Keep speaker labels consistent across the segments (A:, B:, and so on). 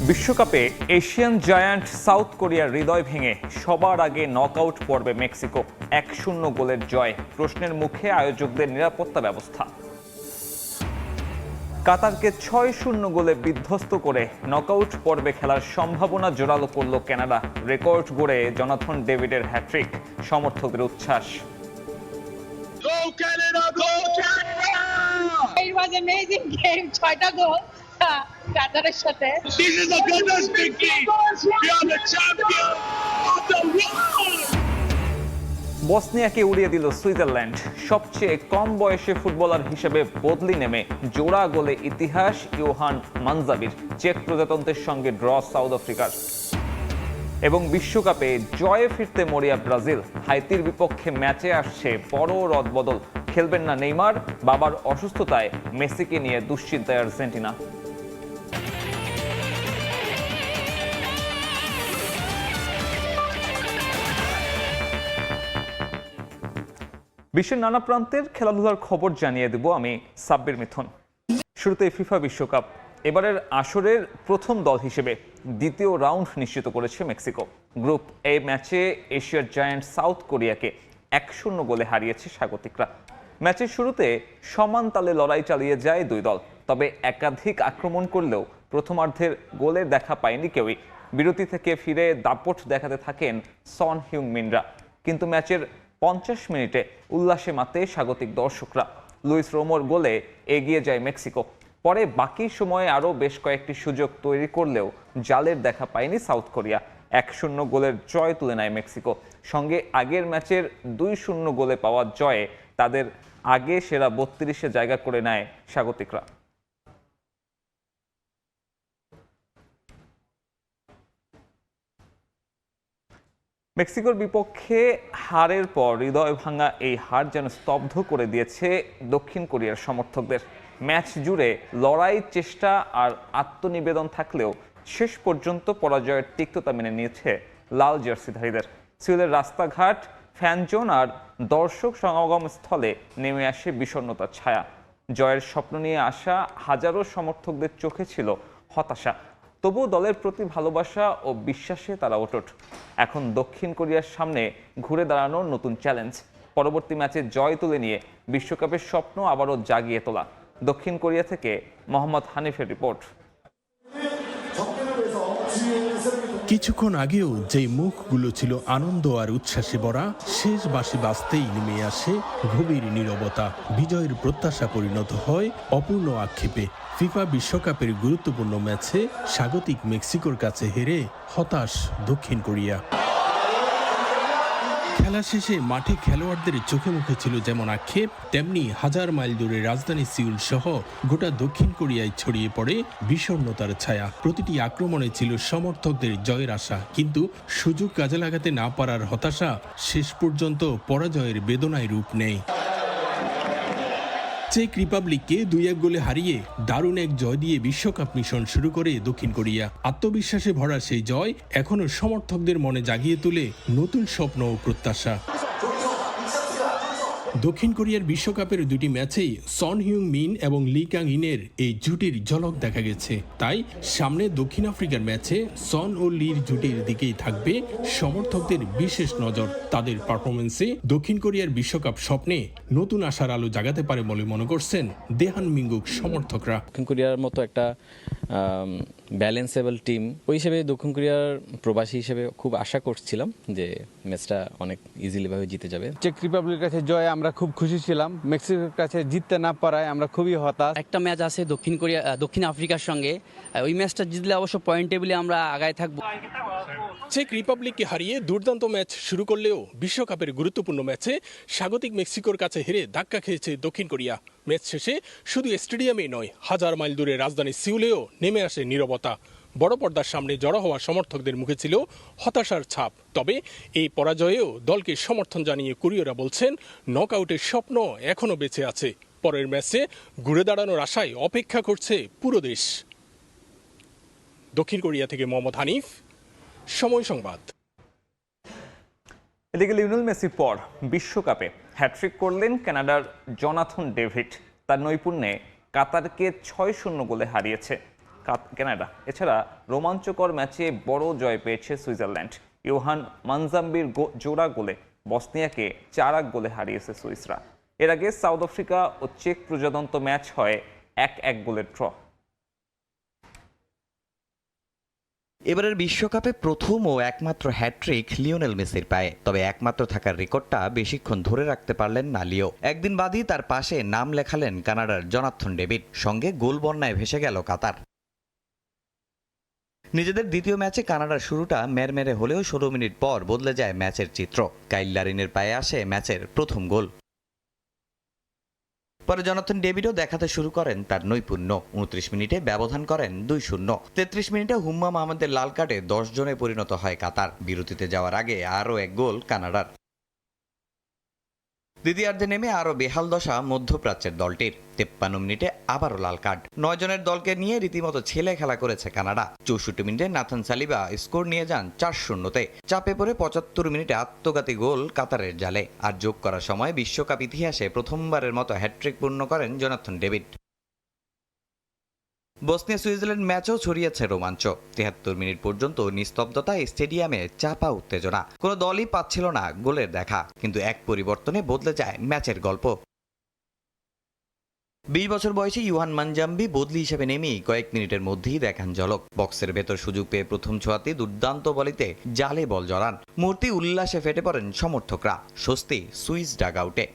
A: বিশ্বকাপে Asian giant south কোরিয়ার হৃদয় ভেঙে সবার আগে নকআউট পর্বে মেক্সিকো 1-0 গোলের জয়। প্রশ্নের মুখে আয়োজকদের নিরাপত্তা ব্যবস্থা। কাতারকে 6-0 গোলে বিধ্বস্ত করে নকআউট পর্বে খেলার সম্ভাবনা জোরালো করল কানাডা। রেকর্ড গড়ে জোনাথন ডেভিডের হ্যাট্রিক, সমর্থকদের উচ্ছ্বাস।
B: Go Canada! Go Canada!
C: It was an amazing game. 6টা গোল কাতারের সাথে।
B: This is the goodness victory. We are the champion of the world.
A: বসনিয়াকে উড়িয়ে দিল সুইজারল্যান্ড। সবচেয়ে কম বয়সে ফুটবলার হিসেবে বদলি নেমে জোড়া গোলে ইতিহাস ইয়োহান মানজাবির। চেক প্রজাতন্ত্রের সঙ্গে ড্র সাউথ আফ্রিকার। এবং বিশ্বকাপে জয়ে ফিরতে মরিয়া ব্রাজিল। হাইতির বিপক্ষে ম্যাচে আসছে বড় রদবদল। খেলবেন না নেইমার, বাবার অসুস্থতায় মেসিকে নিয়ে দুশ্চিন্তায় আর্জেন্টিনা। বিশ্বের নানা প্রান্তের খেলাধুলার খবর জানিয়ে দেব আমি সাব্বির মিথুন। শুরুতে ফিফা বিশ্বকাপ। এবারের আসরের প্রথম দল হিসেবে দ্বিতীয় রাউন্ড নিশ্চিত করেছে মেক্সিকো। গ্রুপ এ ম্যাচে এশিয়ার জায়ান্ট সাউথ কোরিয়াকে 1-0 গোলে হারিয়েছে স্বাগতিকরা। ম্যাচের শুরুতে সমান তালে লড়াই চালিয়ে যায় দুই দল, তবে একাধিক আক্রমণ করলেও প্রথমার্ধের গোলের দেখা পায়নি কেউই। বিরতি থেকে ফিরে দাপট দেখাতে থাকেন সন হিউং মিনরা, কিন্তু ম্যাচের 50 মিনিটে উল্লাসে মাতে স্বাগতিক দর্শকরা। লুইস রোমোর গোলে এগিয়ে যায় মেক্সিকো। পরে বাকি সময়ে আরও বেশ কয়েকটি সুযোগ তৈরি করলেও জালের দেখা পায়নি সাউথ কোরিয়া। 1-0 গোলের জয় তুলে নেয় মেক্সিকো। সঙ্গে আগের ম্যাচের 2-0 গোলে পাওয়া জয়ে তাদের আগে সেরা 32-এ জায়গা করে নেয় স্বাগতিকরা। মেক্সিকোর বিপক্ষে হারের পর হৃদয় ভাঙা এই হার যেন স্তব্ধ করে দিয়েছে দক্ষিণ কোরিয়ার সমর্থকদের। ম্যাচ জুড়ে লড়াই, চেষ্টা আর আত্মনিবেদন থাকলেও শেষ পর্যন্ত পরাজয়ের তিক্ততা মেনে নিয়েছে লাল জার্সিধারীদের। সিউলের রাস্তাঘাট, ফ্যানজোন আর দর্শক সমাগম স্থলে নেমে আসে বিষণ্ণতার ছায়া। জয়ের স্বপ্ন নিয়ে আসা হাজারো সমর্থকদের চোখে ছিল হতাশা। তবুও দলের প্রতি ভালোবাসা ও বিশ্বাসে তারা অটুট। এখন দক্ষিণ কোরিয়ার সামনে ঘুরে দাঁড়ানোর নতুন চ্যালেঞ্জ। পরবর্তী ম্যাচে জয় তুলে নিয়ে বিশ্বকাপের স্বপ্ন আবারও জাগিয়ে তোলা। দক্ষিণ কোরিয়া থেকে মোহাম্মদ হানিফের রিপোর্ট।
D: কিছুক্ষণ আগেও যেই মুখগুলো ছিল আনন্দ আর উচ্ছ্বাসে ভরা, শেষ বাঁশি বাজতেই নেমে আসে গভীর নীরবতা। বিজয়ের প্রত্যাশা পরিণত হয় অপূর্ণ আক্ষেপে। ফিফা বিশ্বকাপের গুরুত্বপূর্ণ ম্যাচে স্বাগতিক মেক্সিকোর কাছে হেরে হতাশ দক্ষিণ কোরিয়া। খেলা শেষে মাঠে খেলোয়াড়দের চোখে মুখে ছিল যেমন আক্ষেপ, তেমনি হাজার মাইল দূরে রাজধানী সিউল সহ গোটা দক্ষিণ কোরিয়ায় ছড়িয়ে পড়ে বিষণ্ণতার ছায়া। প্রতিটি আক্রমণে ছিল সমর্থকদের জয়ের আশা, কিন্তু সুযোগ কাজে লাগাতে না পারার হতাশা শেষ পর্যন্ত পরাজয়ের বেদনায় রূপ নেয়। চেক রিপাবলিককে 2-1 গোলে হারিয়ে দারুণ এক জয় দিয়ে বিশ্বকাপ মিশন শুরু করে দক্ষিণ কোরিয়া। আত্মবিশ্বাসে ভরা সেই জয় এখনো সমর্থকদের মনে জাগিয়ে তোলে নতুন স্বপ্ন ও প্রত্যাশা। দক্ষিণ কোরিয়ার বিশ্বকাপের দুটি ম্যাচেই সন হিউং মিন এবং লি কাং ইনের এই জুটির ঝলক দেখা গেছে। তাই সামনে দক্ষিণ আফ্রিকার ম্যাচে সন ও লির জুটির দিকেই থাকবে সমর্থকদের বিশেষ নজর। তাদের পারফরমেন্সে দক্ষিণ কোরিয়ার বিশ্বকাপ স্বপ্নে নতুন আশার আলো জাগাতে পারে বলে মনে করছেন দেহান মিঙ্গুক সমর্থকরা।
E: দক্ষিণ কোরিয়ার মতো একটা ব্যালেন্সেবল টিম, ওই হিসেবে দক্ষিণ কোরিয়ার প্রবাসী হিসেবে খুব আশা করছিলাম যে ম্যাচটা অনেক ইজিলি ভাবে জিতে যাবে।
F: চেক রিপাবলিকের কাছে জয় আমরা খুব খুশি ছিলাম, মেক্সিকোর কাছে জিততে না পারায় আমরা খুবই হতাশ।
G: একটা ম্যাচ আছে দক্ষিণ আফ্রিকার সঙ্গে, ওই ম্যাচটা জিতলে অবশ্য পয়েন্ট টেবিলে আমরা আগায় থাকবো।
D: চেক রিপাবলিককে হারিয়ে দুর্দান্ত ম্যাচ শুরু করলেও বিশ্বকাপের গুরুত্বপূর্ণ ম্যাচে স্বাগতিক মেক্সিকোর কাছে হেরে ধাক্কা খেয়েছে দক্ষিণ কোরিয়া। ম্যাচ শেষে শুধু স্টেডিয়ামেই নয়, হাজার মাইল দূরে রাজধানী সিউলেও নেমে আসে নীরবতা। বড় পর্দার সামনে জড়ো হওয়া সমর্থকদের মুখে ছিল হতাশার ছাপ। তবে এই পরাজয়েও দলকে সমর্থন জানিয়ে কোরীয়রা বলছেন নকআউটের স্বপ্ন এখনো বেঁচে আছে। পরের ম্যাচে ঘুরে দাঁড়ানোর আশায় অপেক্ষা করছে পুরো দেশ। দক্ষিণ কোরিয়া থেকে মোহাম্মদ হানিফ, সময় সংবাদ।
A: এদিকে লিওনেল মেসির পর বিশ্বকাপে হ্যাট্রিক করলেন কানাডার জোনাথন ডেভিড। তার নৈপুণ্যে কাতারকে 6-0 গোলে হারিয়েছে। কানাডা। এছাড়া রোমাঞ্চকর ম্যাচে বড় জয় পেয়েছে সুইজারল্যান্ড। ইউহান মানজাম্বির জোড়া গোলে বসনিয়াকে 4-1 গোলে হারিয়েছে সুইসরা। এর আগে সাউথ আফ্রিকা ও চেক প্রজাতন্ত্র ম্যাচ হয় 1-1 গোলের ড্র।
H: এবারের বিশ্বকাপে প্রথম ও একমাত্র হ্যাট্রিক লিওনেল মেসির পায়ে। তবে একমাত্র থাকার রেকর্ডটা বেশিক্ষণ ধরে রাখতে পারলেন না লিও। একদিন বাদই তার পাশে নাম লেখালেন কানাডার জোনাথন ডেভিড। সঙ্গে গোল বন্যায় ভেসে গেল কাতার। নিজেদের দ্বিতীয় ম্যাচে কানাডার শুরুটা মেরমেরে হলেও 16 মিনিট পর বদলে যায় ম্যাচের চিত্র। কাইল লারিনের পায়ে আসে ম্যাচের প্রথম গোল। পরে জোনাথন ডেভিডও দেখাতে শুরু করেন তার নৈপুণ্য। 29 মিনিটে ব্যবধান করেন 2-0। 33 মিনিটে হুম্মাম আহমেদের লাল কার্ডে 10 জনে পরিণত হয় কাতার। বিরতিতে যাওয়ার আগে আরও এক গোল কানাডার। দ্বিতীয়ার্ধে নেমে আরও বেহাল দশা মধ্যপ্রাচ্যের দলটির। 53 মিনিটে আবারও লাল কার্ড। 9 জনের দলকে নিয়ে রীতিমতো ছেলে খেলা করেছে কানাডা। 64 মিনিটে নাথান সালিবা স্কোর নিয়ে যান 4-0-তে। চাপে পড়ে 75 মিনিটে আত্মঘাতী গোল কাতারের জালে। আর যোগ করার সময় বিশ্বকাপ ইতিহাসে প্রথমবারের মতো হ্যাট্রিক পূর্ণ করেন জোনাথন ডেভিড। বসনিয়া সুইজারল্যান্ড ম্যাচও ছড়িয়েছে রোমাঞ্চ। 73 মিনিট পর্যন্ত নিস্তব্ধতা, স্টেডিয়ামে চাপা উত্তেজনা। কোনো দলই পাচ্ছিল না গোলের দেখা। কিন্তু এক পরিবর্তনে বদলে যায় ম্যাচের গল্প। 20 বছর বয়সী ইউহান মানজাম্বি বদলি হিসেবে নেমেই কয়েক মিনিটের মধ্যেই দেখান ঝলক। বক্সের ভেতর সুযোগ পেয়ে প্রথম ছোঁয়াতে দুর্দান্ত বলিতে জালে বল জড়ান। মূর্তি উল্লাসে ফেটে পড়েন সমর্থকরা। স্বস্তি সুইস ডাগআউটে।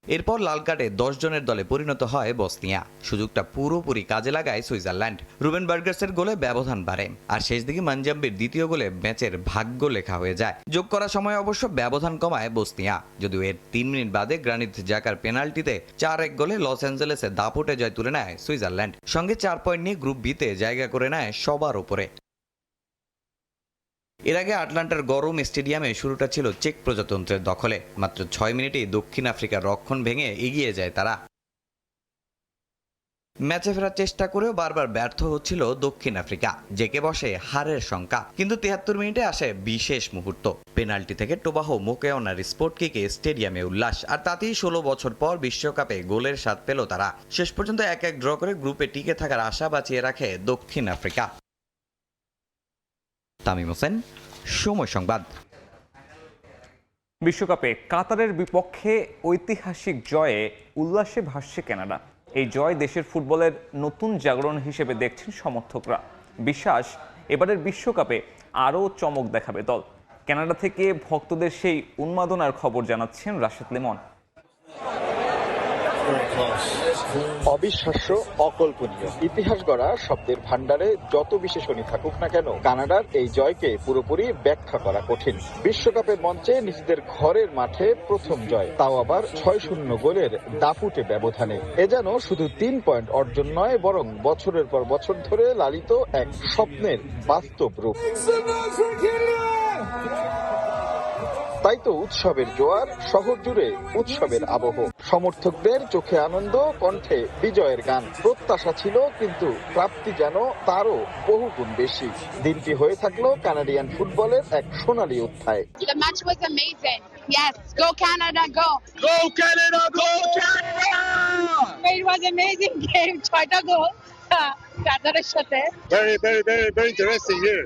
H: এরপর লাল কার্ডে 10 জনের দলে পরিণত হয় বসনিয়া। সুযোগটা পুরোপুরি কাজে লাগায় সুইজারল্যান্ড। রুবেন বার্গার্সের গোলে ব্যবধান বাড়ে। আর শেষ দিকে মানজাম্বির দ্বিতীয় গোলে ম্যাচের ভাগ্য লেখা হয়ে যায়। যোগ করার সময় অবশ্য ব্যবধান কমায় বসনিয়া। যদিও এর 3 মিনিট বাদে গ্রানিত জাকার পেনাল্টিতে 4-1 গোলে লস অ্যাঞ্জেলেসে দাপুটে জয় তুলে নেয় সুইজারল্যান্ড। সঙ্গে 4 পয়েন্ট নিয়ে গ্রুপ বিতে জায়গা করে নেয় সবার উপরে। এর আগে আটলান্টার গরম স্টেডিয়ামে শুরুটা ছিল চেক প্রজাতন্ত্রের দখলে। মাত্র 6 মিনিটেই দক্ষিণ আফ্রিকার রক্ষণ ভেঙে এগিয়ে যায় তারা। ম্যাচে ফেরার চেষ্টা করেও বারবার ব্যর্থ হচ্ছিল দক্ষিণ আফ্রিকা। জেকে বসে হারের শঙ্কা। কিন্তু 73 মিনিটে আসে বিশেষ মুহূর্ত। পেনাল্টি থেকে টোবাহো মোকেওনার স্পোর্ট কিকে স্টেডিয়ামে উল্লাস। আর তাতেই 16 বছর পর বিশ্বকাপে গোলের স্বাদ পেল তারা। শেষ পর্যন্ত 1-1 ড্র করে গ্রুপে টিকে থাকার আশা বাঁচিয়ে রাখে দক্ষিণ আফ্রিকা। তামিম হোসেন, সময় সংবাদ।
A: বিশ্বকাপে কাতারের বিপক্ষে ঐতিহাসিক জয়ে উল্লাসে ভাসছে কানাডা। এই জয় দেশের ফুটবলের নতুন জাগরণ হিসেবে দেখছেন সমর্থকরা। বিশ্বাস, এবারের বিশ্বকাপে আরও চমক দেখাবে দল। কানাডা থেকে ভক্তদের সেই উন্মাদনার খবর জানাচ্ছেন রাশেদ লিমন।
I: অবিশ্বাস্য, অকল্পনীয়। ইতিহাস গড়া শব্দের ভান্ডারে যত বিশেষণই থাকুক না কেন, কানাডার এই জয়কে পুরোপুরি ব্যাখ্যা করা কঠিন। বিশ্বকাপের মঞ্চে নিজেদের ঘরের মাঠে প্রথম জয়, তাও আবার 6-0 গোলের দাপুটে ব্যবধানে। এ যেন শুধু 3 পয়েন্ট অর্জন নয়, বরং বছরের পর বছর ধরে লালিত এক স্বপ্নের বাস্তব রূপ। তাই তো উৎসবের জোয়ার, শহর জুড়ে উৎসবের আবহ। সমর্থকদের চোখে আনন্দ, কণ্ঠে বিজয়ের গান। প্রত্যাশা ছিল, কিন্তু প্রাপ্তি যেন তারও বহুগুণ বেশি। দিনটি হয়ে থাকলো কানাডিয়ান ফুটবলের এক সোনালী অধ্যায়।
C: The match was amazing. Yes, go Canada, go.
B: Go Canada, go Canada!
C: It was amazing game. 6টা গোল কাতারের সাথে।
B: Very interesting here.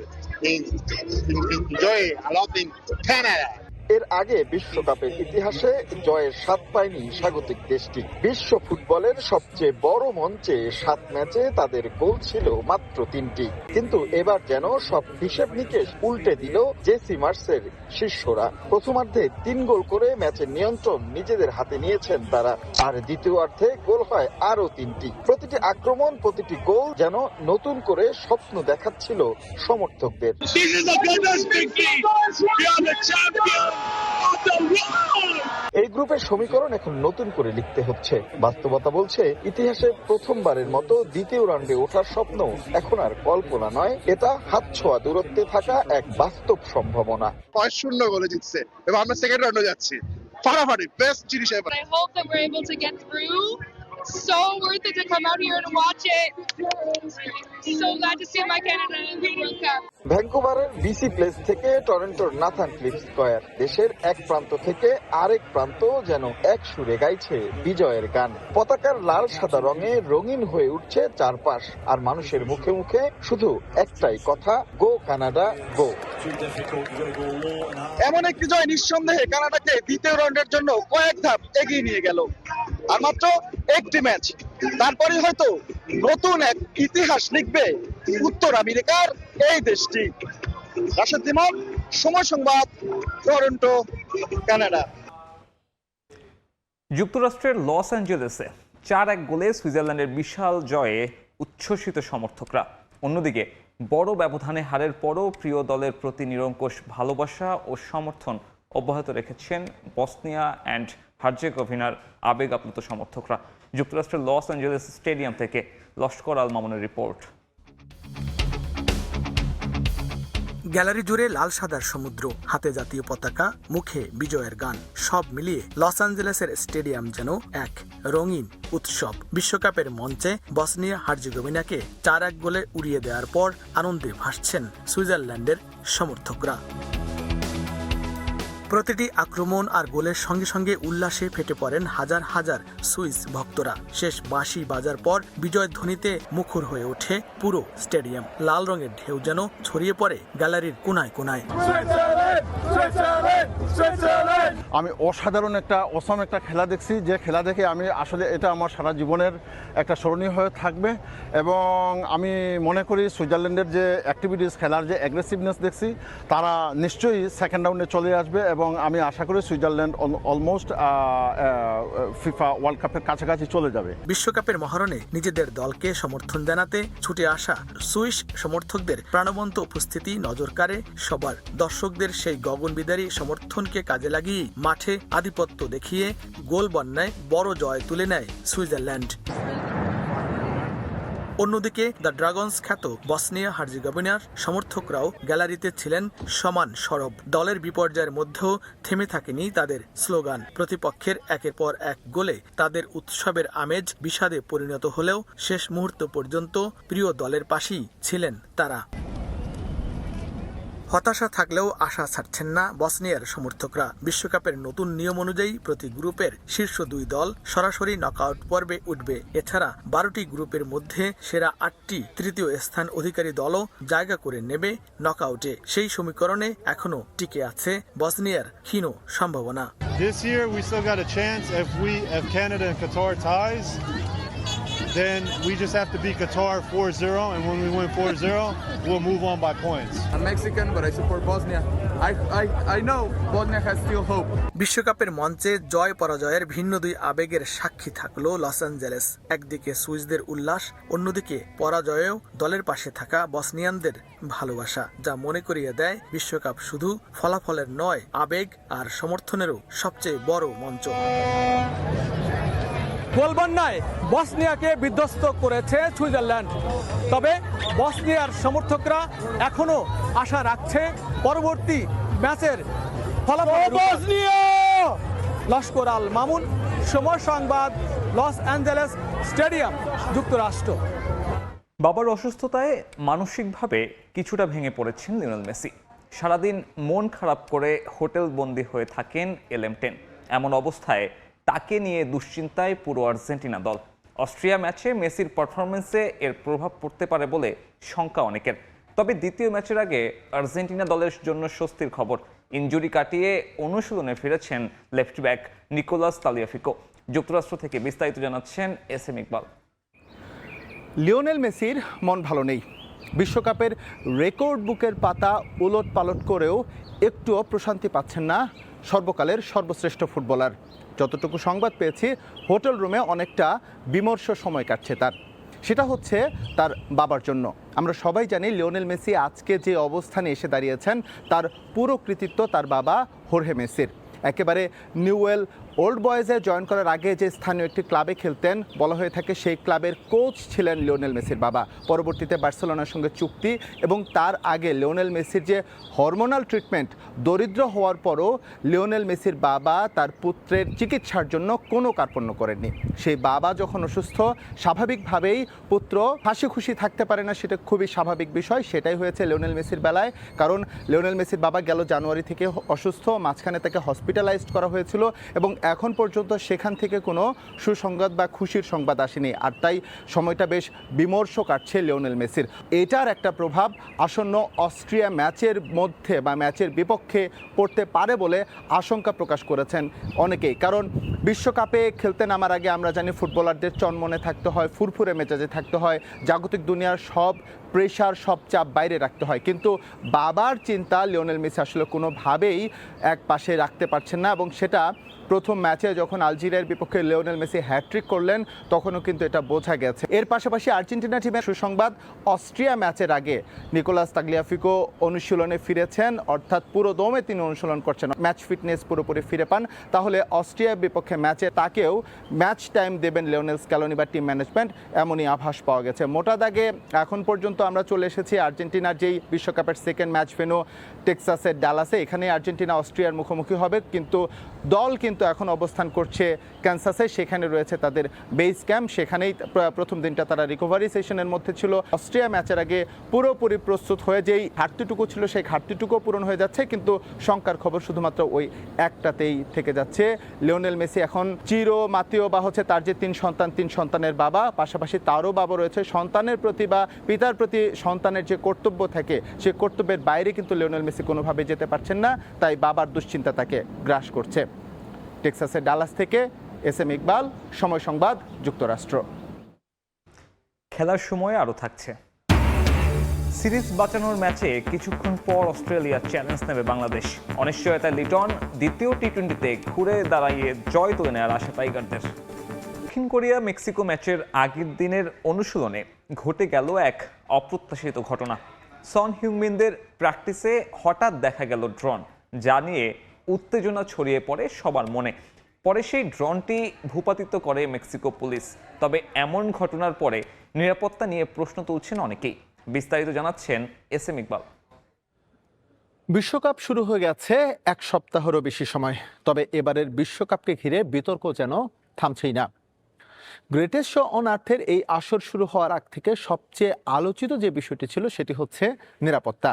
B: Enjoy a lot in Canada.
I: এর আগে বিশ্বকাপের ইতিহাসে জয়ের স্বাদ পায়নি স্বাগতিক দেশটি। বিশ্ব ফুটবলের সবচেয়ে বড় মঞ্চে 7 ম্যাচে তাদের গোল ছিল মাত্র 3টি। কিন্তু এবার যেন সব হিসেব নিকেশ উল্টে দিল জেসি মার্সের শিষ্যরা। প্রথমার্ধে 3 গোল করে ম্যাচের নিয়ন্ত্রণ নিজেদের হাতে নিয়েছেন তারা। আর দ্বিতীয়ার্ধে গোল হয় আরো 3টি। প্রতিটি আক্রমণ, প্রতিটি গোল যেন নতুন করে স্বপ্ন দেখাচ্ছিল সমর্থকদের।
B: This is the greatest victory. We are the champions of the world.
I: এই গ্রুপের সমীকরণ এখন নতুন করে লিখতে হচ্ছে। বাস্তবতা বলছে, ইতিহাসে প্রথমবারের মতো দ্বিতীয় রাউন্ডে ওঠার স্বপ্ন এখন আর কল্পনা নয়, এটা হাতছোঁয়া দূরত্বে থাকা এক বাস্তব সম্ভাবনা।
B: 5-0 গোলে জিতছে এবং আমরা সেকেন্ড রাউন্ডে যাচ্ছি। ফাটাফাটি বেস্ট জিনিস এবার।
C: I hope that we're able to get through so worth it to come out here and watch it. So glad to see my Canada in the World Cup.
I: ভ্যাঙ্কুভারের বিসি প্লেস থেকে টরন্টোর Nathan cliff square, দেশের এক প্রান্ত থেকে আরেক প্রান্ত যেন এক সুরে গাইছে বিজয়ের গান। পতাকার লাল সাদা রঙে রঙিন হয়ে উঠছে চারপাশ, আর মানুষের মুখে মুখে শুধু একটাই কথা, গো কানাডা গো।
B: এমন একটি জয় নিঃসন্দেহে কানাডাকে দ্বিতীয় রাউন্ডের জন্য কয়েক ধাপ এগিয়ে নিয়ে গেল। আর মাত্র একটি ম্যাচ, তারপরে হয়তো নতুন এক ইতিহাস লিখবে উত্তর আমেরিকার এই দেশটি। রাশেদ ইমাম, সময় সংবাদ, টরন্টো, কানাডা।
A: যুক্তরাষ্ট্রের লস অ্যাঞ্জেলেসে 4-1 গোলে সুইজারল্যান্ডের বিশাল জয়ে উচ্ছ্বসিত সমর্থকরা। অন্যদিকে বড় ব্যবধানে হারের পরও প্রিয় দলের প্রতি নিরঙ্কুশ ভালোবাসা ও সমর্থন অব্যাহত রেখেছেন বসনিয়া অ্যান্ড হার্জেগোভিনার আবেগ আপ্লুত সমর্থকরা। যুক্তরাষ্ট্রের লস অ্যাঞ্জেলেস স্টেডিয়াম থেকে লস্কর আল মামুনের রিপোর্ট।
J: গ্যালারি জুড়ে লাল সাদার সমুদ্র, হাতে জাতীয় পতাকা, মুখে বিজয়ের গান, সব মিলিয়ে লস অ্যাঞ্জেলেসের স্টেডিয়াম যেন এক রঙিন উৎসব। বিশ্বকাপের মঞ্চে বসনিয়া হার্জেগোভিনাকে 4-1 গোলে উড়িয়ে দেওয়ার পর আনন্দে ভাসছেন সুইজারল্যান্ডের সমর্থকরা। প্রতিটি আক্রমণ আর গোলের সঙ্গে সঙ্গে উল্লাসে ফেটে পড়েন হাজার হাজার সুইস ভক্তরা। শেষ বাঁশি বাজার পর বিজয় ধ্বনিতে মুখর হয়ে ওঠে পুরো স্টেডিয়াম। লাল রঙের ঢেউ যেন ছড়িয়ে পড়ে গ্যালারির কোনায় কোনায়।
K: আমি অসাধারণ অসম একটা খেলা দেখছি, যে খেলা দেখে আমি আসলে এটা আমার সারা জীবনের একটা স্মরণীয় হয়ে থাকবে। এবং আমি মনে করি সুইজারল্যান্ডের যে অ্যাক্টিভিটিস, খেলার যে অ্যাগ্রেসিভনেস দেখছি, তারা নিশ্চয়ই সেকেন্ড রাউন্ডে চলে আসবে এবং আমি আশা করি সুইজারল্যান্ড অলমোস্ট ফিফা ওয়ার্ল্ড কাপের কাছাকাছি চলে যাবে।
J: বিশ্বকাপের মহারণে নিজেদের দলকে সমর্থন জানাতে ছুটে আসা সুইস সমর্থকদের প্রাণবন্ত উপস্থিতি নজর কাড়ে সবার। দর্শকদের সেই গগনবিদারী সমর্থনকে কাজে লাগিয়ে মাঠে আধিপত্য দেখিয়ে গোল বন্যায় বড় জয় তুলে নেয় সুইজারল্যান্ড। অন্যদিকে দ্য ড্রাগনস খ্যাত বসনিয়া হার্জেগোভিনার সমর্থকরাও গ্যালারিতে ছিলেন সমান সরব। দলের বিপর্যয়ের মধ্যেও থেমে থাকেনি তাদের স্লোগান। প্রতিপক্ষের একের পর এক গোলে তাদের উৎসবের আমেজ বিষাদে পরিণত হলেও শেষ মুহূর্ত পর্যন্ত প্রিয় দলের পাশেই ছিলেন তারা। হতাশা থাকলেও আশা ছাড়ছেন না বসনিয়ার সমর্থকরা। বিশ্বকাপের নতুন নিয়ম অনুযায়ী প্রতি গ্রুপের শীর্ষ 2 দল সরাসরি নকআউট পর্বে উঠবে। এছাড়া 12টি গ্রুপের মধ্যে সেরা 8টি তৃতীয় স্থান অধিকারী দলও জায়গা করে নেবে নকআউটে। সেই সমীকরণে এখনো টিকে আছে বসনিয়ার ক্ষীণ সম্ভাবনা।
L: This year we still got a chance if Canada and Qatar ties. Then we just have to beat Qatar 4-0, and when we win 4-0, we'll move on by points.
F: I'm Mexican, but I support Bosnia. I know Bosnia has still hope.
J: বিশ্বকাপের মঞ্চে জয় পরাজয়ের ভিন্ন 2 আবেগের সাক্ষী থাকলো Los Angeles. একদিকে সুইসদের উল্লাস, অন্যদিকে পরাজয়েও দলের পাশে থাকা বসনিয়ানদের ভালোবাসা, যা মনে করিয়ে দেয় বিশ্বকাপ শুধু ফলাফলের নয়, আবেগ আর সমর্থনেরও সবচেয়ে বড় মঞ্চ।
M: গোলবন্যায় বসনিয়াকে বিধ্বস্ত করেছে সুইজারল্যান্ড, তবে বসনিয়ার সমর্থকরা এখনো আশা রাখছে পরবর্তী ম্যাচের ফলাফল। লস্কর আল মামুন, সময় সংবাদ, লস অ্যাঞ্জেলেস স্টেডিয়াম, যুক্তরাষ্ট্র।
A: বাবার অসুস্থতায় মানসিকভাবে কিছুটা ভেঙে পড়েছেন লিওনেল মেসি। সারাদিন মন খারাপ করে হোটেল বন্দী হয়ে থাকেন LM10। এমন অবস্থায় তাকে নিয়ে দুশ্চিন্তায় পুরো আর্জেন্টিনা দল। অস্ট্রিয়া ম্যাচে মেসির পারফরমেন্সে এর প্রভাব পড়তে পারে বলে শঙ্কা অনেকের। তবে দ্বিতীয় ম্যাচের আগে আর্জেন্টিনা দলের জন্য স্বস্তির খবর, ইনজুরি কাটিয়ে অনুশীলনে ফিরেছেন লেফট ব্যাক নিকোলাস তালিয়াফিকো। যুক্তরাষ্ট্র থেকে বিস্তারিত জানাচ্ছেন SM ইকবাল।
K: লিওনেল মেসির মন ভালো নেই। বিশ্বকাপের রেকর্ড বুকের পাতা উলট পালট করেও একটুও প্রশান্তি পাচ্ছেন না সর্বকালের সর্বশ্রেষ্ঠ ফুটবলার। যতটুকু সংবাদ পেয়েছি, হোটেল রুমে অনেকটা বিমর্ষ সময় কাটছে তার। সেটা হচ্ছে তার বাবার জন্য। আমরা সবাই জানি লিওনেল মেসি আজকে যে অবস্থানে এসে দাঁড়িয়েছেন তার পুরো কৃতিত্ব তার বাবা হোর্হে মেসির। একেবারে নিউয়েল ওল্ড বয়েজে জয়েন করার আগে যে স্থানীয় একটি ক্লাবে খেলতেন, বলা হয়ে থাকে সেই ক্লাবের কোচ ছিলেন লিওনেল মেসির বাবা। পরবর্তীতে বার্সেলোনার সঙ্গে চুক্তি এবং তার আগে লিওনেল মেসির যে হরমোনাল ট্রিটমেন্ট, দরিদ্র হওয়ার পরও লিওনেল মেসির বাবা তার পুত্রের চিকিৎসার জন্য কোনো কার্পণ্য করেননি। সেই বাবা যখন অসুস্থ, স্বাভাবিকভাবেই পুত্র হাসি খুশি থাকতে পারে না, সেটা খুবই স্বাভাবিক বিষয়। সেটাই হয়েছে লিওনেল মেসির বেলায়, কারণ লিওনেল মেসির বাবা গেল জানুয়ারি থেকে অসুস্থ, মাঝখানে তাকে হসপিটালাইজড করা হয়েছিল এবং এখন পর্যন্ত সেখান থেকে কোনো সুসংবাদ বা খুশির সংবাদ আসেনি। আর তাই সময়টা বেশ বিমর্ষ কাটছে লিওনেল মেসির। এটার একটা প্রভাব আসন্ন অস্ট্রিয়া ম্যাচের মধ্যে বা ম্যাচের বিপক্ষে পড়তে পারে বলে আশঙ্কা প্রকাশ করেছেন অনেকেই। কারণ বিশ্বকাপে খেলতে নামার আগে আমরা জানি ফুটবলারদের চনমনে থাকতে হয়, ফুরফুরে মেজাজে থাকতে হয়, জাগতিক দুনিয়ার সব প্রেশার, সব চাপ বাইরে রাখতে হয়। কিন্তু বাবার চিন্তা লিওনেল মেসি আসলে কোনোভাবেই এক পাশে রাখতে পারছেন না, এবং সেটা প্রথম ম্যাচে যখন আলজেরিয়ার বিপক্ষে লিওনেল মেসি হ্যাট্রিক করলেন তখনও কিন্তু এটা বোঝা গেছে। এর পাশাপাশি আর্জেন্টিনা টিমের সুসংবাদ, অস্ট্রিয়া ম্যাচের আগে নিকোলাস তাগলিয়াফিকো অনুশীলনে ফিরেছেন, অর্থাৎ পুরো দমে তিনি অনুশীলন করছেন, ম্যাচ ফিটনেস পুরোপুরি ফিরে পান। তাহলে অস্ট্রিয়ার বিপক্ষে ম্যাচে তাকেও ম্যাচ টাইম দেবেন লিওনেল স্ক্যালোনি বা টিম ম্যানেজমেন্ট, এমনই আভাস পাওয়া গেছে। মোটা দাগে এখন পর্যন্ত আমরা চলে এসেছি আর্জেন্টিনার যেই বিশ্বকাপের সেকেন্ড ম্যাচ ভেন্যু টেক্সাসের ডালাসে। এখানে আর্জেন্টিনা অস্ট্রিয়ার মুখোমুখি হবে, কিন্তু দল কিন্তু এখন অবস্থান করছে ক্যানসাসে, সেখানে রয়েছে তাদের বেস ক্যাম্প, সেখানেই প্রথম দিনটা তারা রিকভারি সেশনের মধ্যে ছিল। অস্ট্রিয়া ম্যাচের আগে পুরোপুরি প্রস্তুত হয়ে যেই ঘাটতিটুকু ছিল সেই ঘাটতিটুকু পূরণ হয়ে যাচ্ছে, কিন্তু শঙ্কার খবর শুধুমাত্র ওই একটাতেই থেকে যাচ্ছে। লিওনেল মেসি এখন চিরমাতীয় বা হচ্ছে তার যে তিন সন্তানের বাবা, পাশাপাশি তারও বাবা রয়েছে, সন্তানের প্রতি বা পিতার প্রতি সন্তানের যে কর্তব্য থাকে সেই কর্তব্যের বাইরে কিন্তু লিওনেল মেসি কোনোভাবে যেতে পারছেন না, তাই বাবার দুশ্চিন্তা তাকে গ্রাস করছে। টেক্সাসের ডালাস থেকে এস.এম. ইকবাল, সময় সংবাদ, যুক্তরাষ্ট্র।
A: খেলার সময় আরও থাকছে। সিরিজ বাঁচানোর ম্যাচে কিছুক্ষণ পর অস্ট্রেলিয়া চ্যালেঞ্জ নেবে বাংলাদেশ। অনিশ্চয়তায় লিটন দ্বিতীয় টি-20তে ঘুরে দাঁড়িয়ে জয় তুলে নেওয়ার আশা টাইগারদের। দক্ষিণ কোরিয়া মেক্সিকো ম্যাচের আগের দিনের অনুশীলনে ঘটে গেল এক অপ্রত্যাশিত ঘটনা। সন হিউমিনদের প্র্যাকটিসে হঠাৎ দেখা গেল ড্রোন, যা নিয়ে উত্তেজনা ছড়িয়ে পড়ে সবার মনে। পরে সেই ড্রোনটি ভূপাতিত করে মেক্সিকো পুলিশ। তবে এমন ঘটনার পরে নিরাপত্তা নিয়ে প্রশ্ন তুলছেন অনেকেই। বিস্তারিত জানাচ্ছেন এস.এম. ইকবাল।
K: বিশ্বকাপ শুরু হয়ে গেছে এক সপ্তাহেরও বেশি সময়, তবে এবারের বিশ্বকাপকে ঘিরে বিতর্ক যেন থামছেই না। গ্রেটেস্ট শো অন আর্থের এই আসর শুরু হওয়ার আগ থেকে সবচেয়ে আলোচিত যে বিষয়টি ছিল সেটি হচ্ছে নিরাপত্তা।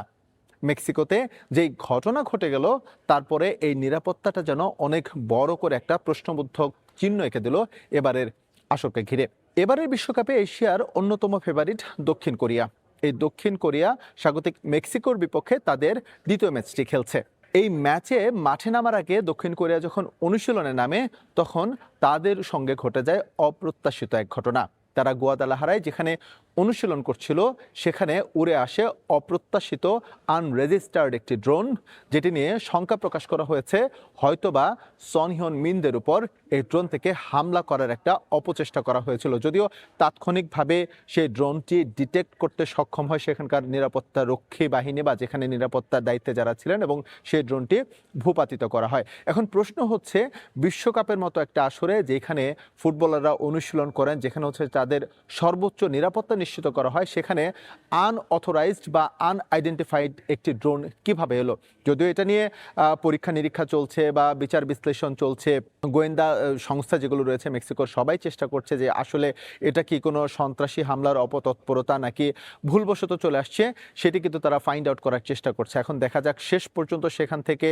K: মেক্সিকোতে যেই ঘটনা ঘটে গেল তারপরে এই নিরাপত্তাটা যেন অনেক বড় করে একটা প্রশ্নবোধক চিহ্ন এঁকে দিল এবারের আসরকে ঘিরে। এবারের বিশ্বকাপে এশিয়ার অন্যতম ফেভারিট দক্ষিণ কোরিয়া। এই দক্ষিণ কোরিয়া স্বাগতিক মেক্সিকোর বিপক্ষে তাদের দ্বিতীয় ম্যাচটি খেলছে। এই ম্যাচে মাঠে নামার আগে দক্ষিণ কোরিয়া যখন অনুশীলনে নামে তখন তাদের সঙ্গে ঘটে যায় অপ্রত্যাশিত এক ঘটনা। তারা গুয়াদালাহারায় যেখানে অনুশীলন করছিল সেখানে উড়ে আসে অপ্রত্যাশিত আনরেজিস্টার্ড একটি ড্রোন, যেটি নিয়ে শঙ্কা প্রকাশ করা হয়েছে হয়তোবা সন হিউন মিনদের উপর এই ড্রোন থেকে হামলা করার একটা অপচেষ্টা করা হয়েছিল। যদিও তাৎক্ষণিকভাবে সেই ড্রোনটি ডিটেক্ট করতে সক্ষম হয় সেখানকার নিরাপত্তা রক্ষী বাহিনী বা যেখানে নিরাপত্তার দায়িত্বে যারা ছিলেন, এবং সেই ড্রোনটি ভূপাতিত করা হয়। এখন প্রশ্ন হচ্ছে, বিশ্বকাপের মতো একটা আসরে যেখানে ফুটবলাররা অনুশীলন করেন, যেখানে হচ্ছে তাদের সর্বোচ্চ নিরাপত্তা নিশ্চিত করা হয়, সেখানে আনঅথরাইজড বা আনআইডেন্টিফাইড একটি ড্রোন কিভাবে এলো? যদিও এটা নিয়ে পরীক্ষা নিরীক্ষা চলছে বা বিচার বিশ্লেষণ চলছে, গোয়েন্দা সংস্থা যেগুলো রয়েছে মেক্সিকোর সবাই চেষ্টা করছে যে আসলে এটা কি কোনো সন্ত্রাসী হামলার অপতৎপরতা নাকি ভুলবশত চলে আসছে, সেটি কিন্তু তারা ফাইন্ড আউট করার চেষ্টা করছে। এখন দেখা যাক শেষ পর্যন্ত সেখান থেকে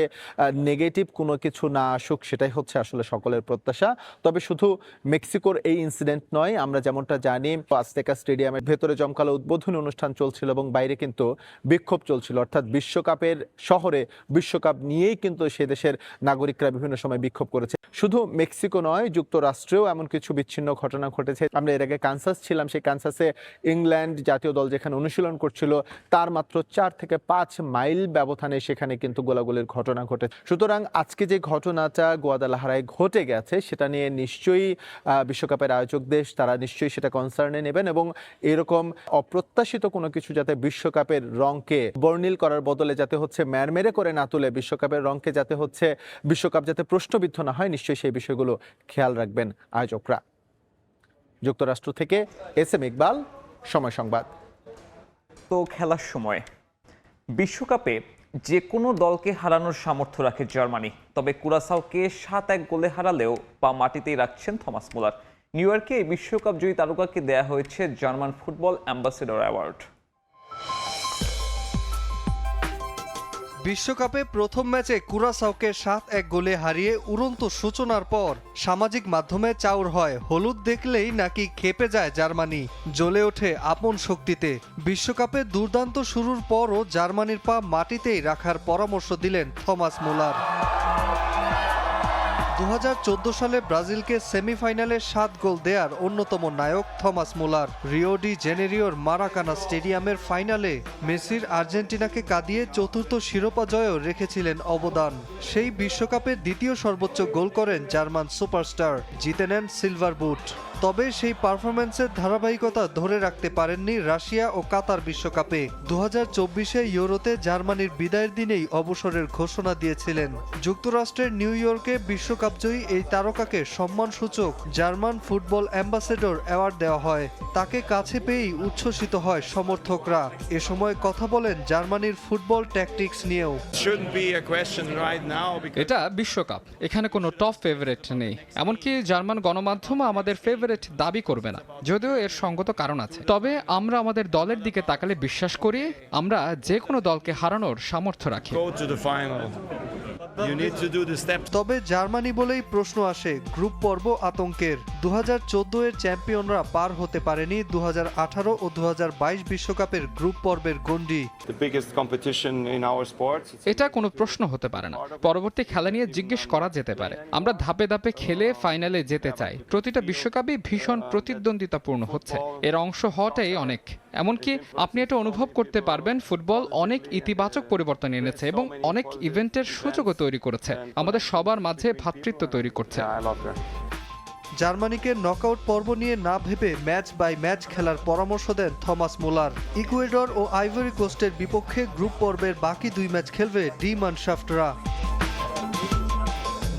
K: নেগেটিভ কোনো কিছু না আসুক, সেটাই হচ্ছে আসলে সকলের প্রত্যাশা। তবে শুধু মেক্সিকোর এই ইনসিডেন্ট নয়, আমরা যেমনটা জানি আজতেকা স্টেডিয়ামের ভেতরে জমকালো উদ্বোধনী অনুষ্ঠান চলছিল এবং বাইরে কিন্তু বিক্ষোভ চলছিল, অর্থাৎ বিশ্বকাপের শহরে বিশ্বকাপ নিয়েই কিন্তু সে দেশের নাগরিকরা বিভিন্ন সময় বিক্ষোভ করেছে। শুধু মেক্সিকো নয়, যুক্তরাষ্ট্রেও এমন কিছু বিচ্ছিন্ন ঘটনা ঘটেছে। আমরা এর আগে কানসাস ছিলাম, সেই কানসাসে ইংল্যান্ড জাতীয় দল যেখানে অনুশীলন করছিল তার মাত্র 4 থেকে 5 মাইল ব্যবধানে সেখানে কিন্তু গোলাগুলির ঘটনা ঘটে। সুতরাং আজকে যে ঘটনাটা গুয়াদালাহারায় ঘটে গেছে সেটা নিয়ে নিশ্চয়ই বিশ্বকাপের আয়োজক দেশ তারা নিশ্চয়ই সেটা কনসার্নে নেবেন, এবং এরকম অপ্রত্যাশিত কোনো কিছু যাতে বিশ্বকাপের রংকে বর্ণিল করার বদলে যাতে হচ্ছে ম্যারমেরে করে না তুলে বিশ্বকাপের রংকে যাতে হচ্ছে বিশ্বকাপ যাতে প্রশ্নবিদ্ধ না হয়, নিশ্চয়ই সেই বিষয়গুলো খেয়াল রাখবেন আয়োজকরা। যুক্তরাষ্ট্র থেকে এস.এম. ইকবাল, সময় সংবাদ।
A: তো খেলার সময় বিশ্বকাপে যে কোনো দলকে হারানোর সামর্থ্য রাখে জার্মানি, তবে কুরাসাওকে 7-1 গোলে হারালেও পা মাটিতেই রাখছেন থমাস মুলার। নিউ ইয়র্কে এই বিশ্বকাপ জয়ী তারকাকে দেয়া হয়েছে জার্মান ফুটবল অ্যাম্বাসেডর অ্যাওয়ার্ড।
N: বিশ্বকাপে প্রথম ম্যাচে কুরাসাওকে 7-1 গোলে হারিয়ে উড়ন্ত সূচনার পর সামাজিক মাধ্যমে চাউর হয় হলুদ দেখলেই নাকি ক্ষেপে যায় জার্মানি, জ্বলে ওঠে আপন শক্তিতে। বিশ্বকাপে দুর্দান্ত শুরুর পরও জার্মানির পা মাটিতেই রাখার পরামর্শ দিলেন থমাস মুলার। 2014 সালে ব্রাজিলকে সেমিফাইনালে 7 গোল দেয়ার অন্যতম নায়ক থমাস মুলার। রিও ডি জেনেরিওর মারাকানা স্টেডিয়ামের ফাইনালে মেসির আর্জেন্টিনাকে কাঁদিয়ে চতুর্থ শিরোপা জয়েও রেখেছিলেন অবদান। সেই বিশ্বকাপে দ্বিতীয় সর্বোচ্চ গোল করেন জার্মান সুপারস্টার, জিতে নেন সিলভার বুট। তবে সেই পারফরম্যান্সের ধারাবাহিকতা ধরে রাখতে পারেননি রাশিয়া ও কাতার বিশ্বকাপে। 2024 ইউরোতে জার্মানির বিদায়ের দিনেই অবসরের ঘোষণা দিয়েছিলেন। যুক্তরাষ্ট্রের নিউ ইয়র্কে বিশ্বকাপজয়ী এই তারকাকে সম্মানসূচক জার্মান ফুটবল অ্যাম্বাসেডর অ্যাওয়ার্ড দেওয়া হয়। তাকে কাছে পেয়েই উচ্ছ্বসিত হয় সমর্থকরা। এ সময় কথা বলেন জার্মানির ফুটবল ট্যাকটিক্স নিয়েও।
O: এটা বিশ্বকাপ, এখানে কোনো টপ ফেভারিট নেই, এমনকি জার্মান গণমাধ্যম আমাদের ফেভারিট দাবি করবে না, যদিও এর সঙ্গত কারণ আছে। তবে আমরা আমাদের দলের দিকে তাকালে বিশ্বাস করি আমরা যে কোনো দলকে হারানোর সামর্থ্য রাখি।
N: তবে জার্মানি বলেই প্রশ্ন আসে গ্রুপ পর্ব আতঙ্কের। 2014 এর চ্যাম্পিয়নরা পার হতে পারেনি 2018 ও 2022 বিশ্বকাপের গ্রুপ পর্বের গণ্ডি।
O: এটা কোনো প্রশ্ন হতে পারে না, পরবর্তী খেলা নিয়ে জিজ্ঞেস করা যেতে পারে। আমরা ধাপে ধাপে খেলে ফাইনালে যেতে চাই। প্রতিটা বিশ্বকাপই ভীষণ প্রতিদ্বন্দ্বিতাপূর্ণ হচ্ছে, এর অংশ হওয়াটাই অনেক। এমনকি আপনি এটা অনুভব করতে পারবেন ফুটবল অনেক ইতিবাচক পরিবর্তন এনেছে এবং অনেক ইভেন্টের সুযোগও তৈরি করেছে, আমাদের সবার মাঝে ভ্রাতৃত্ব তৈরি করছে।
N: জার্মানিকে নকআউট পর্ব নিয়ে না ভেবে ম্যাচ বাই ম্যাচ খেলার পরামর্শ দেন থমাস মুলার। ইকুয়েডর ও আইভরি কোস্টের বিপক্ষে গ্রুপ পর্বের বাকি 2 ম্যাচ খেলবে ডি মানশাফটরা।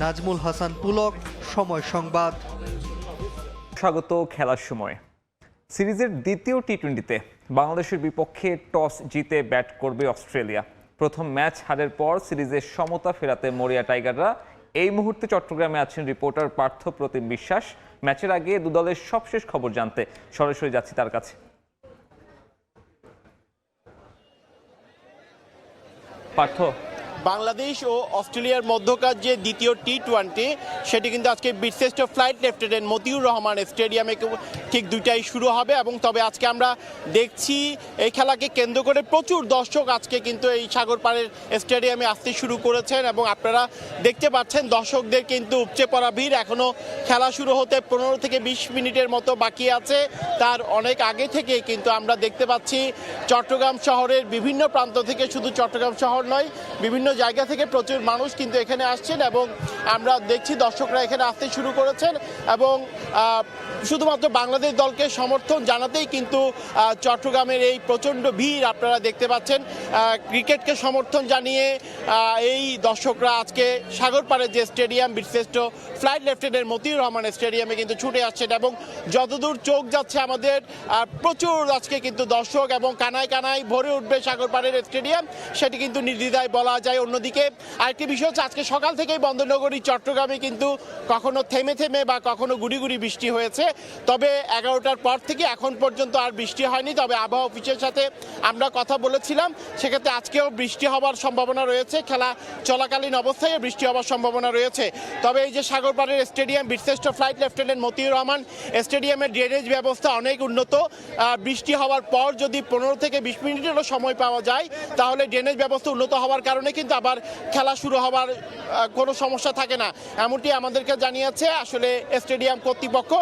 N: নাজমুল হাসান পুলক, সময় সংবাদ।
A: স্বাগত খেলার সময়। সিরিজের দ্বিতীয় টি-20তে বাংলাদেশের বিপক্ষে টস জিতে ব্যাট করবে অস্ট্রেলিয়া। প্রথম ম্যাচ হারের পর সিরিজের সমতা ফেরাতে মরিয়া টাইগাররা এই মুহূর্তে চট্টগ্রামে আছেন রিপোর্টার পার্থ প্রতিম বিশ্বাস। ম্যাচের আগে দু দলের সবশেষ খবর জানতে সরাসরি যাচ্ছি তার কাছে। পার্থ,
P: বাংলাদেশ ও অস্ট্রেলিয়ার মধ্যকার যে দ্বিতীয় টি-20 সেটি কিন্তু আজকে বীরশ্রেষ্ঠ ফ্লাইট লেফটেন্যান্ট মতিউর রহমান স্টেডিয়ামে ঠিক 2টায় শুরু হবে। এবং তবে আজকে আমরা দেখছি এই খেলাকে কেন্দ্র করে প্রচুর দর্শক আজকে কিন্তু এই সাগরপাড়ের স্টেডিয়ামে আসতে শুরু করেছেন এবং আপনারা দেখতে পাচ্ছেন দর্শকদের কিন্তু উপচে পড়া ভিড়। এখনও খেলা শুরু হতে 15 থেকে 20 মিনিটের মতো বাকি আছে। তার অনেক আগে থেকে কিন্তু আমরা দেখতে পাচ্ছি চট্টগ্রাম শহরের বিভিন্ন প্রান্ত থেকে, শুধু চট্টগ্রাম শহর নয়, বিভিন্ন জায়গা থেকে প্রচুর মানুষ কিন্তু এখানে আসছেন এবং আমরা দেখছি দর্শকরা এখানে আসতে শুরু করেছেন এবং শুধুমাত্র বাংলাদেশ দলকে সমর্থন জানাতেই কিন্তু চট্টগ্রামের এই প্রচণ্ড ভিড় আপনারা দেখতে পাচ্ছেন। ক্রিকেটকে সমর্থন জানিয়ে এই দর্শকরা আজকে সাগরপাড়ের যে স্টেডিয়াম বীরশ্রেষ্ঠ ফ্লাইট লেফটেন্যান্ট মতিউর রহমান স্টেডিয়ামে কিন্তু ছুটে আসছেন এবং যতদূর চোখ যাচ্ছে আমাদের প্রচুর আজকে কিন্তু দর্শক এবং কানায় কানায় ভরে উঠবে সাগরপাড়ের স্টেডিয়াম, সেটি কিন্তু নির্দ্বিধায় বলা যায়। অন্যদিকে আরেকটি বিষয় হচ্ছে আজকে সকাল থেকেই বন্দরনগরী চট্টগ্রামে কিন্তু কখনো থেমে থেমে বা কখনো গুড়ি গুড়ি বৃষ্টি হয়েছে, তবে 11টার পর থেকে এখন পর্যন্ত আর বৃষ্টি হয়নি। তবে আবহাওয়া অফিসের সাথে আমরা কথা বলেছিলাম, সেক্ষেত্রে আজকেও বৃষ্টি হওয়ার সম্ভাবনা রয়েছে, খেলা চলাকালীন অবস্থায় বৃষ্টি হওয়ার সম্ভাবনা রয়েছে। তবে এই যে সাগরপাড়ের স্টেডিয়াম বীরশ্রেষ্ঠ ফ্লাইট লেফটেন্যান্ট মতিউর রহমান স্টেডিয়ামের ড্রেনেজ ব্যবস্থা অনেক উন্নত। বৃষ্টি হওয়ার পর যদি 15 থেকে 20 মিনিটেরও সময় পাওয়া যায় তাহলে ড্রেনেজ ব্যবস্থা উন্নত হওয়ার কারণে কিন্তু আবার খেলা শুরু হওয়ার কোনো সমস্যা থাকে না, এমনটি আমাদেরকে জানিয়েছে আসলে স্টেডিয়াম কর্তৃপক্ষ। কর্তৃপক্ষ।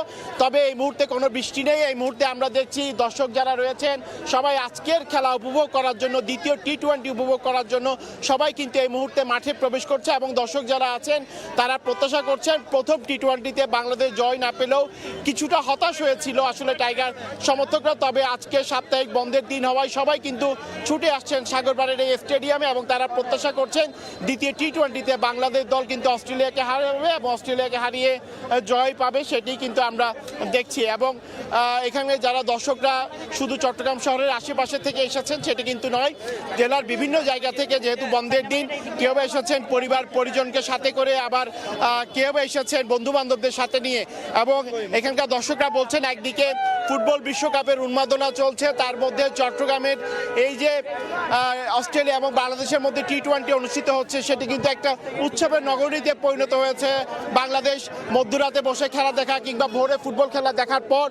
P: তবে এই মুহূর্তে কোনো বৃষ্টি নেই, এই মুহূর্তে আমরা দেখছি দর্শক যারা রয়েছেন সবাই আজকের খেলা উপভোগ করার জন্য, দ্বিতীয় টি-20 উপভোগ করার জন্য সবাই কিন্তু এই মুহূর্তে মাঠে প্রবেশ করছে এবং দর্শক যারা আছেন তারা প্রত্যাশা করছেন প্রথম টি-20তে বাংলাদেশ জয় না পেলেও কিছুটা হতাশ হয়েছিল আসলে টাইগার সমর্থকরা। তবে আজকে সাপ্তাহিক বন্ধের দিন হওয়ায় সবাই কিন্তু ছুটে আসছেন সাগরপাড়ের এই স্টেডিয়ামে এবং তারা প্রত্যাশা করছেন দ্বিতীয় টি-20তে বাংলাদেশ দল কিন্তু অস্ট্রেলিয়াকে হারাবে এবং অস্ট্রেলিয়াকে হারিয়ে জয় পাবে, সেটি কিন্তু আমরা দেখছি। এবং এখানে যারা দর্শকরা শুধু চট্টগ্রাম শহরের আশেপাশে থেকে এসেছেন সেটি কিন্তু নয়, জেলার বিভিন্ন জায়গা থেকে, যেহেতু বন্ধের দিন, কেউ এসেছেন পরিবার পরিজনকে সাথে করে, আবার কেউ এসেছেন বন্ধু বান্ধবদের সাথে নিয়ে। এবং এখানকার দর্শকরা বলছেন একদিকে ফুটবল বিশ্বকাপের উন্মাদনা চলছে, তার মধ্যে চট্টগ্রামের এই যে অস্ট্রেলিয়া এবং বাংলাদেশের মধ্যে টি-20 অনুষ্ঠিত হচ্ছে সেটি কিন্তু একটা উৎসবের নগরীতে পরিণত হয়েছে। বাংলাদেশ মধ্যরাতে বসে খেলা দেখা কিংবা ভোরে ফুটবল খেলা দেখার পর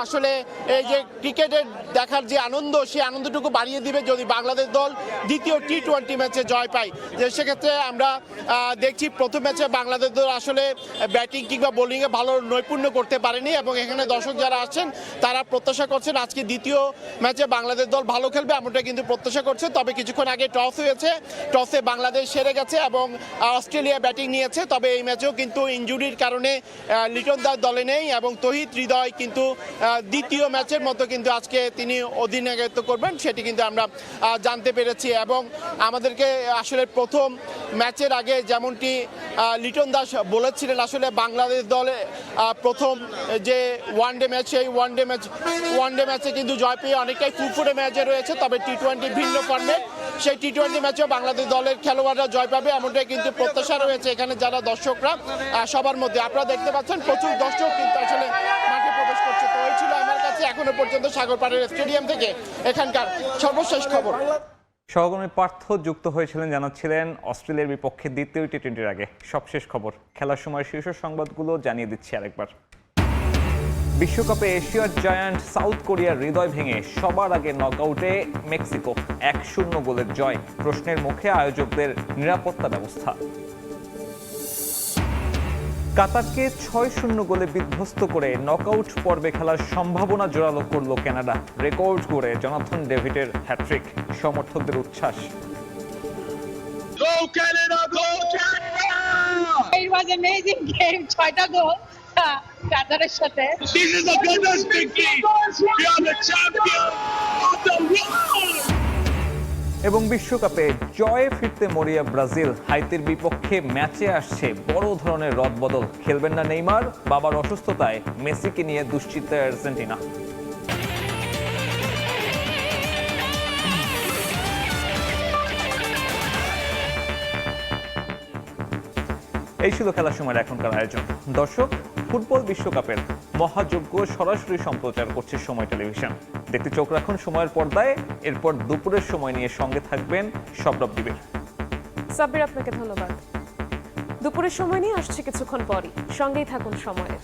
P: আসলে এই যে ক্রিকেটের দেখার যে আনন্দ, সেই আনন্দটুকু বাড়িয়ে দিবে যদি বাংলাদেশ দল দ্বিতীয় টি-20 ম্যাচে জয় পায়। যে সেক্ষেত্রে আমরা দেখছি প্রথম ম্যাচে বাংলাদেশ দল আসলে ব্যাটিং কিংবা বোলিংয়ে ভালো নৈপুণ্য করতে পারেনি এবং এখানে দর্শক যারা আছেন তারা প্রত্যাশা করছেন আজকে দ্বিতীয় ম্যাচে বাংলাদেশ দল ভালো খেলবে, এমনটা কিন্তু প্রত্যাশা করছে। তবে কিছুক্ষণ আগে টস হয়েছে, টসে বাংলাদেশ হেরে গেছে এবং অস্ট্রেলিয়া ব্যাটিং নিয়েছে। তবে এই ম্যাচেও কিন্তু ইনজুরির কারণে লিটন দাস দলে নেই এবং তহিদ হৃদয় কিন্তু দ্বিতীয় ম্যাচের মতো কিন্তু আজকে তিনি অধিনায়কত্ব করবেন, সেটি কিন্তু আমরা জানতে পেরেছি। এবং আমাদেরকে আসলে প্রথম ম্যাচের আগে যেমনটি লিটন দাস বলেছিলেন, আসলে বাংলাদেশ দলে প্রথম যে ওয়ানডে ম্যাচ, সেই ওয়ানডে ম্যাচে কিন্তু জয় পেয়ে অনেকটাই ফুরফুরে ম্যাচে রয়েছে। তবে টি-20 ভিন্ন ফর্মেট, সেই টি-20 ম্যাচেও বাংলাদেশ দলের খেলোয়াড়রা জয় পাবে এমনটাই কিন্তু প্রত্যাশা রয়েছে এখানে যারা দর্শকরা সবার মধ্যে। আপনারা দেখতে পাচ্ছেন প্রচুর দর্শক কিন্তু আসলে মাঠে প্রবেশ করছে। তো এই ছিল আমার কাছে এখনো পর্যন্ত সাগরপাড়ের স্টেডিয়াম থেকে এখানকার সর্বশেষ খবর।
A: সহকর্মী পার্থ যুক্ত হয়েছিলেন, জানাচ্ছিলেন অস্ট্রেলিয়ার বিপক্ষে দ্বিতীয় টি-20-র আগে সবশেষ খবর। খেলার সময় শীর্ষ সংবাদগুলো জানিয়ে দিচ্ছি আরেকবার। বিশ্বকাপে এশিয়ার জায়ান্ট সাউথ কোরিয়ার হৃদয় ভেঙে সবার আগে নকআউটে মেক্সিকো, 1-0 গোলের জয়। প্রশ্নের মুখে আয়োজকদের নিরাপত্তা ব্যবস্থা। কাতারকে 6-0 গোলে বিধ্বস্ত করে নকআউট পর্বে খেলার সম্ভাবনা জোরালো করল কানাডা। রেকর্ড করে জনাথন ডেভিডের হ্যাট্রিক, সমর্থকদের উচ্ছ্বাস।
C: Go Canada! Go Canada! It was amazing game. 6টা গোল কাতারের সাথে। This is the greatest victory. We are the champion of the world.
A: এবং বিশ্বকাপে জয়ে ফিরতে মরিয়া ব্রাজিল। হাইতির বিপক্ষে ম্যাচে আসছে বড় ধরনের রদবদল। খেলবেন না নেইমার, বাবার অসুস্থতায় মেসিকে নিয়ে দুশ্চিন্তায় আর্জেন্টিনা। এই ছিল খেলার সময়ের এখনকার আয়োজন। দর্শক, ফুটবল বিশ্বকাপের মহাযজ্ঞ সরাসরি সম্প্রচার করছে সময় টেলিভিশন। দেখতে চোখ রাখুন সময়ের পর্দায়। এরপর দুপুরের সময় নিয়ে সঙ্গে থাকবেন সবরব দিবের।
Q: সাব্বির, আপনাকে ধন্যবাদ। দুপুরের সময় নিয়ে আসছে কিছুক্ষণ পরই, সঙ্গেই থাকুন সময়ের।